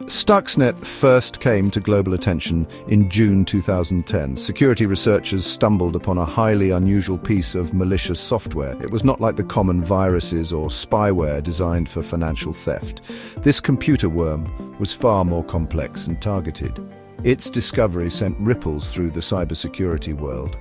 STUXNET first came to global attention in June 2010. Security researchers stumbled upon a highly unusual piece of malicious software. It was not like the common viruses or spyware designed for financial theft. This computer worm was far more complex and targeted. Its discovery sent ripples through the cybersecurity world.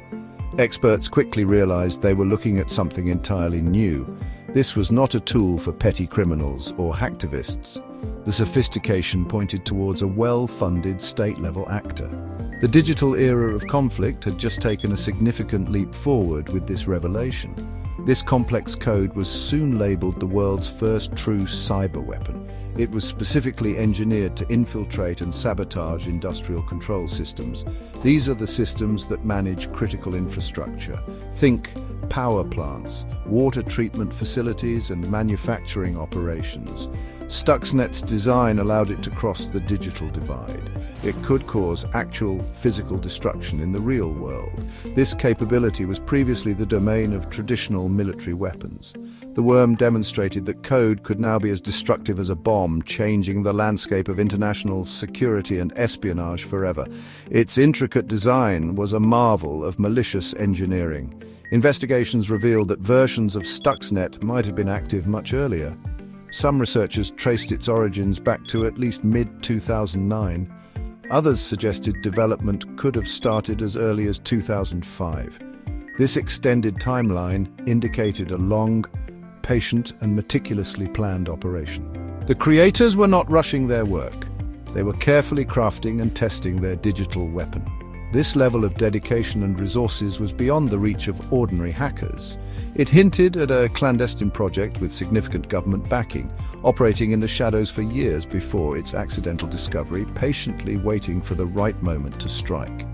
Experts quickly realized they were looking at something entirely new. This was not a tool for petty criminals or hacktivists. The sophistication pointed towards a well-funded state-level actor. The digital era of conflict had just taken a significant leap forward with this revelation. This complex code was soon labeled the world's first true cyberweapon. It was specifically engineered to infiltrate and sabotage industrial control systems. These are the systems that manage critical infrastructure. Think power plants, water treatment facilities, and manufacturing operations. STUXNET's design allowed it to cross the digital divide. It could cause actual physical destruction in the real world. This capability was previously the domain of traditional military weapons. The worm demonstrated that code could now be as destructive as a bomb, changing the landscape of international security and espionage forever. Its intricate design was a marvel of malicious engineering. Investigations revealed that versions of STUXNET might have been active much earlier. Some researchers traced its origins back to at least mid-2009. Others suggested development could have started as early as 2005. This extended timeline indicated a long, patient, and meticulously planned operation. The creators were not rushing their work. They were carefully crafting and testing their digital weapon. This level of dedication and resources was beyond the reach of ordinary hackers. It hinted at a clandestine project with significant government backing, operating in the shadows for years before its accidental discovery, patiently waiting for the right moment to strike.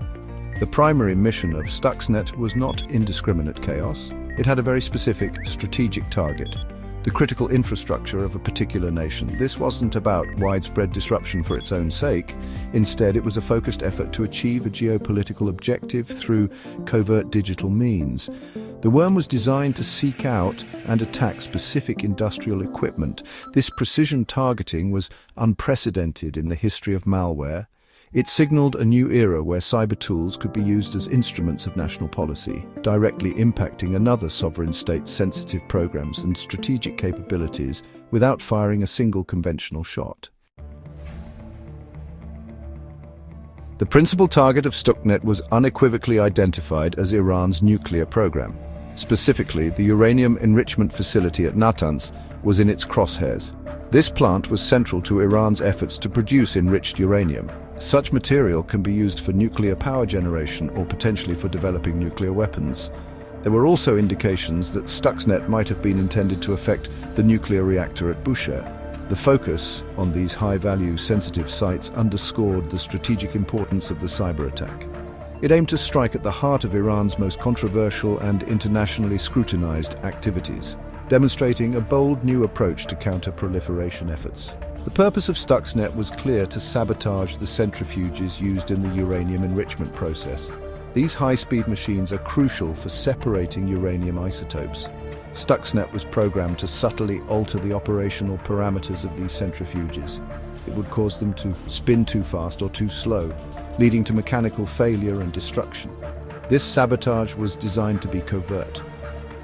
The primary mission of STUXNET was not indiscriminate chaos. It had a very specific, strategic target: the critical infrastructure of a particular nation. This wasn't about widespread disruption for its own sake. Instead, it was a focused effort to achieve a geopolitical objective through covert digital means. The worm was designed to seek out and attack specific industrial equipment. This precision targeting was unprecedented in the history of malware. It signaled a new era where cyber tools could be used as instruments of national policy, directly impacting another sovereign state's sensitive programs and strategic capabilities without firing a single conventional shot. The principal target of STUXNET was unequivocally identified as Iran's nuclear program. Specifically, the uranium enrichment facility at Natanz was in its crosshairs. This plant was central to Iran's efforts to produce enriched uranium. Such material can be used for nuclear power generation or potentially for developing nuclear weapons. There were also indications that STUXNET might have been intended to affect the nuclear reactor at Bushehr. The focus on these high-value, sensitive sites underscored the strategic importance of the cyber attack. It aimed to strike at the heart of Iran's most controversial and internationally scrutinized activities, demonstrating a bold new approach to counter-proliferation efforts. The purpose of STUXNET was clear: to sabotage the centrifuges used in the uranium enrichment process. These high-speed machines are crucial for separating uranium isotopes. STUXNET was programmed to subtly alter the operational parameters of these centrifuges. It would cause them to spin too fast or too slow, leading to mechanical failure and destruction. This sabotage was designed to be covert.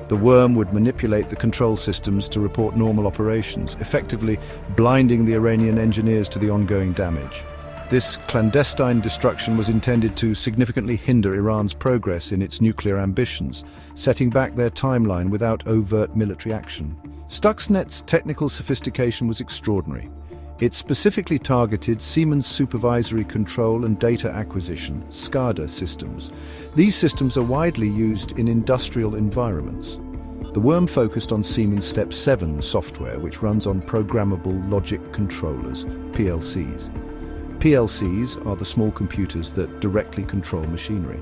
The worm would manipulate the control systems to report normal operations, effectively blinding the Iranian engineers to the ongoing damage. This clandestine destruction was intended to significantly hinder Iran's progress in its nuclear ambitions, setting back their timeline without overt military action. STUXNET's technical sophistication was extraordinary. It specifically targeted Siemens supervisory control and data acquisition, SCADA systems. These systems are widely used in industrial environments. The worm focused on Siemens Step 7 software, which runs on programmable logic controllers, PLCs. PLCs are the small computers that directly control machinery.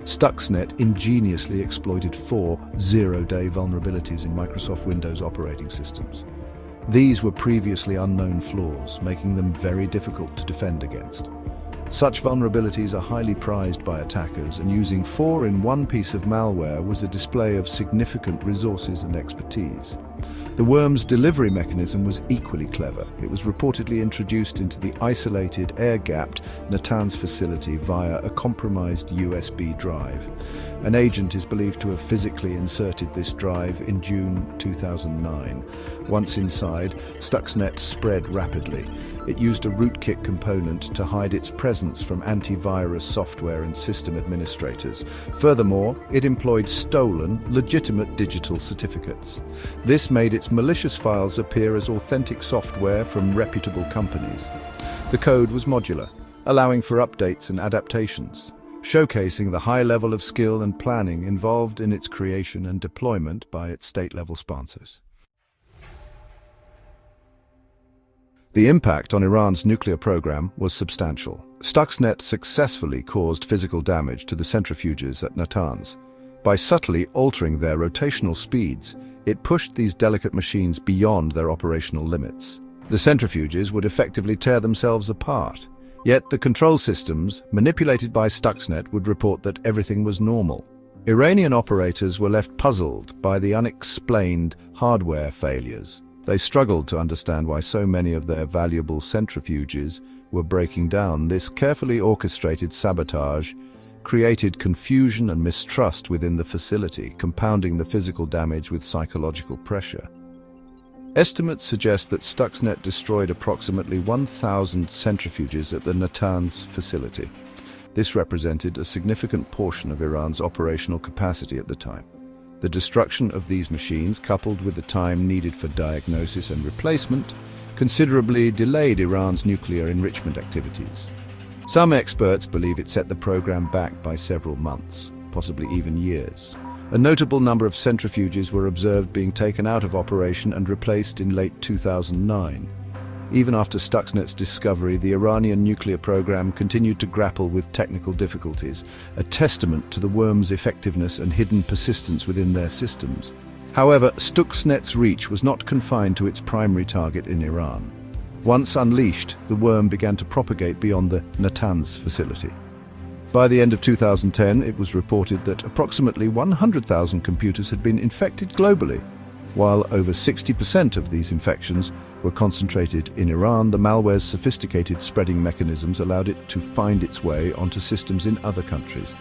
STUXNET ingeniously exploited 4 zero-day vulnerabilities in Microsoft Windows operating systems. These were previously unknown flaws, making them very difficult to defend against. Such vulnerabilities are highly prized by attackers, and using 4 in one piece of malware was a display of significant resources and expertise. The worm's delivery mechanism was equally clever. It was reportedly introduced into the isolated, air-gapped Natanz facility via a compromised USB drive. An agent is believed to have physically inserted this drive in June 2009. Once inside, STUXNET spread rapidly. It used a rootkit component to hide its presence from antivirus software and system administrators. Furthermore, it employed stolen, legitimate digital certificates. This made its malicious files appear as authentic software from reputable companies. The code was modular, allowing for updates and adaptations, showcasing the high level of skill and planning involved in its creation and deployment by its state-level sponsors. The impact on Iran's nuclear program was substantial. STUXNET successfully caused physical damage to the centrifuges at Natanz. By subtly altering their rotational speeds, it pushed these delicate machines beyond their operational limits. The centrifuges would effectively tear themselves apart. Yet the control systems, manipulated by STUXNET, would report that everything was normal. Iranian operators were left puzzled by the unexplained hardware failures. They struggled to understand why so many of their valuable centrifuges were breaking down. This carefully orchestrated sabotage created confusion and mistrust within the facility, compounding the physical damage with psychological pressure. Estimates suggest that STUXNET destroyed approximately 1,000 centrifuges at the Natanz facility. This represented a significant portion of Iran's operational capacity at the time. The destruction of these machines, coupled with the time needed for diagnosis and replacement, considerably delayed Iran's nuclear enrichment activities. Some experts believe it set the program back by several months, possibly even years. A notable number of centrifuges were observed being taken out of operation and replaced in late 2009. Even after STUXNET's discovery, the Iranian nuclear program continued to grapple with technical difficulties, a testament to the worm's effectiveness and hidden persistence within their systems. However, STUXNET's reach was not confined to its primary target in Iran. Once unleashed, the worm began to propagate beyond the Natanz facility. By the end of 2010, it was reported that approximately 100,000 computers had been infected globally. While over 60% of these infections were concentrated in Iran, the malware's sophisticated spreading mechanisms allowed it to find its way onto systems in other countries.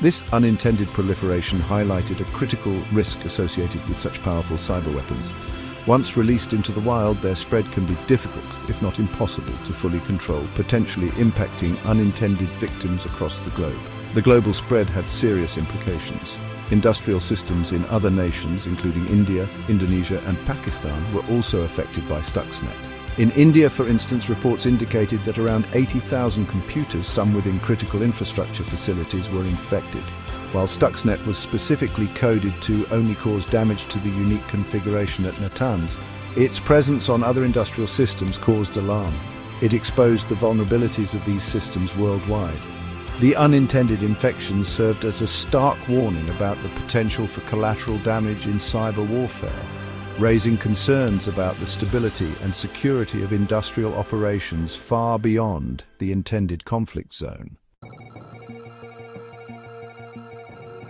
This unintended proliferation highlighted a critical risk associated with such powerful cyberweapons. Once released into the wild, their spread can be difficult, if not impossible, to fully control, potentially impacting unintended victims across the globe. The global spread had serious implications. Industrial systems in other nations, including India, Indonesia, and Pakistan, were also affected by STUXNET. In India, for instance, reports indicated that around 80,000 computers, some within critical infrastructure facilities, were infected. While STUXNET was specifically coded to only cause damage to the unique configuration at Natanz, its presence on other industrial systems caused alarm. It exposed the vulnerabilities of these systems worldwide. The unintended infections served as a stark warning about the potential for collateral damage in cyber warfare, raising concerns about the stability and security of industrial operations far beyond the intended conflict zone.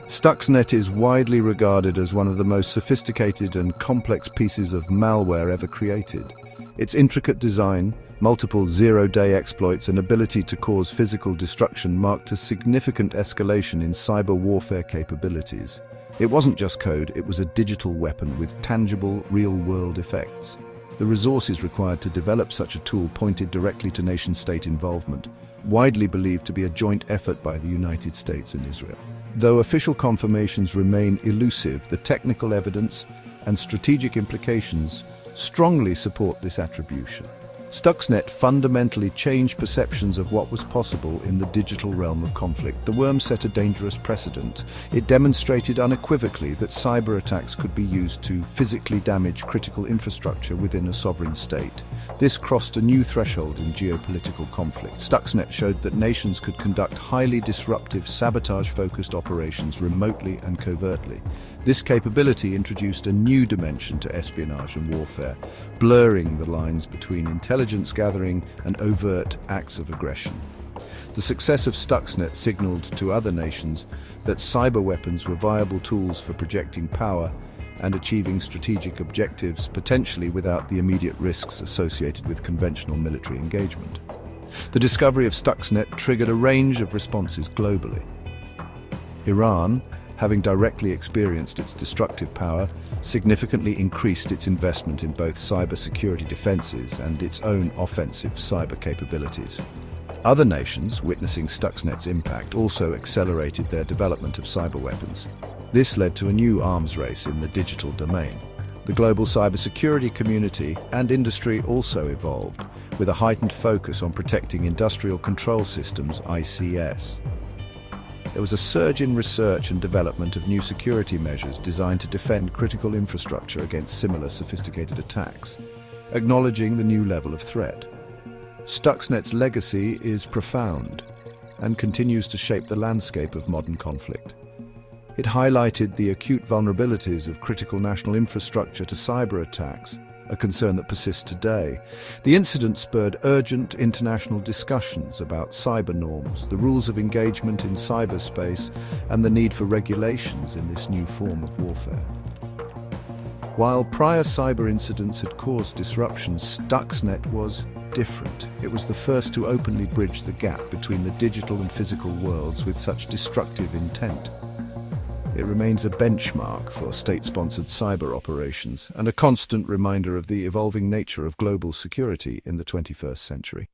STUXNET is widely regarded as one of the most sophisticated and complex pieces of malware ever created. Its intricate design, multiple zero-day exploits, and ability to cause physical destruction marked a significant escalation in cyber warfare capabilities. It wasn't just code, it was a digital weapon with tangible, real-world effects. The resources required to develop such a tool pointed directly to nation-state involvement, widely believed to be a joint effort by the United States and Israel. Though official confirmations remain elusive, the technical evidence and strategic implications strongly support this attribution. STUXNET fundamentally changed perceptions of what was possible in the digital realm of conflict. The worm set a dangerous precedent. It demonstrated unequivocally that cyber attacks could be used to physically damage critical infrastructure within a sovereign state. This crossed a new threshold in geopolitical conflict. STUXNET showed that nations could conduct highly disruptive, sabotage-focused operations remotely and covertly. This capability introduced a new dimension to espionage and warfare, blurring the lines between intelligence gathering and overt acts of aggression. The success of STUXNET signaled to other nations that cyber weapons were viable tools for projecting power, and achieving strategic objectives, potentially without the immediate risks associated with conventional military engagement. The discovery of STUXNET triggered a range of responses globally. Iran, having directly experienced its destructive power, significantly increased its investment in both cybersecurity defenses and its own offensive cyber capabilities. Other nations, witnessing STUXNET's impact, also accelerated their development of cyberweapons. This led to a new arms race in the digital domain. The global cybersecurity community and industry also evolved, with a heightened focus on protecting industrial control systems, ICS. There was a surge in research and development of new security measures designed to defend critical infrastructure against similar sophisticated attacks, acknowledging the new level of threat. STUXNET's legacy is profound and continues to shape the landscape of modern conflict. It highlighted the acute vulnerabilities of critical national infrastructure to cyber attacks, a concern that persists today. The incident spurred urgent international discussions about cyber norms, the rules of engagement in cyberspace, and the need for regulations in this new form of warfare. While prior cyber incidents had caused disruptions, STUXNET was different. It was the first to openly bridge the gap between the digital and physical worlds with such destructive intent. It remains a benchmark for state-sponsored cyber operations and a constant reminder of the evolving nature of global security in the 21st century.